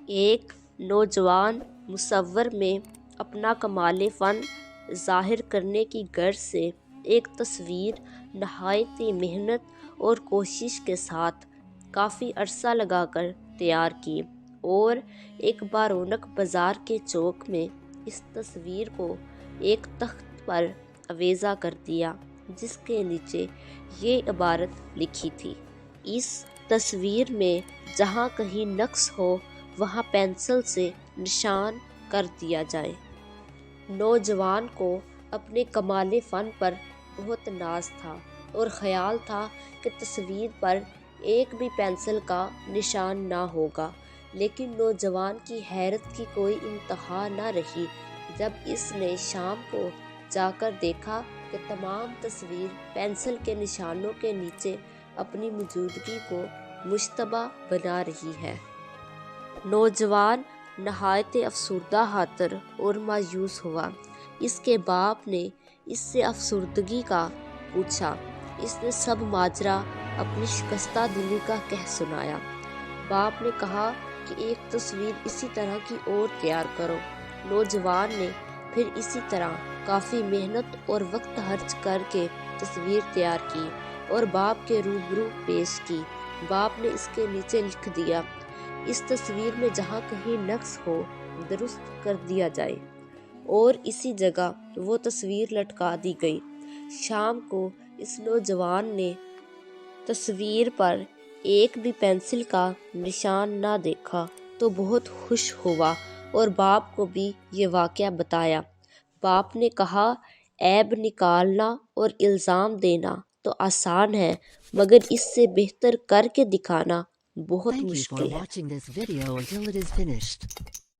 ایک نوجوان مصور میں اپنا کمال فن ظاہر کرنے کی غرض سے ایک تصویر نہایت محنت اور کوشش کے ساتھ کافی عرصہ لگا کر تیار کی اور ایک بارونق بازار کے چوک میں اس تصویر کو ایک تخت پر آویزاں کر دیا، جس کے نیچے یہ عبارت لکھی تھی: اس تصویر میں جہاں کہیں نقص ہو وہاں پینسل سے نشان کر دیا جائے۔ نوجوان کو اپنے کمال فن پر بہت ناز تھا اور خیال تھا کہ تصویر پر ایک بھی پینسل کا نشان نہ ہوگا، لیکن نوجوان کی حیرت کی کوئی انتہا نہ رہی جب اس نے شام کو جا کر دیکھا کہ تمام تصویر پینسل کے نشانوں کے نیچے اپنی موجودگی کو مشتبہ بنا رہی ہے۔ نوجوان نہایت افسردہ خاطر اور مایوس ہوا۔ اس کے باپ نے اس سے افسردگی کا پوچھا۔ اس نے سب ماجرا اپنی شکستہ دلی کا کہہ سنایا۔ باپ نے کہا کہ ایک تصویر اسی طرح کی اور تیار کرو۔ نوجوان نے پھر اسی طرح کافی محنت اور وقت خرچ کر کے تصویر تیار کی اور باپ کے روبرو پیش کی۔ باپ نے اس کے نیچے لکھ دیا: اس تصویر میں جہاں کہیں نقص ہو درست کر دیا جائے، اور اسی جگہ وہ تصویر لٹکا دی گئی۔ شام کو اس نوجوان نے تصویر پر ایک بھی پینسل کا نشان نہ دیکھا تو بہت خوش ہوا اور باپ کو بھی یہ واقعہ بتایا۔ باپ نے کہا، عیب نکالنا اور الزام دینا تو آسان ہے، مگر اس سے بہتر کر کے دکھانا بہت Thank you for مشکل ہے۔ watching this video until it is finished.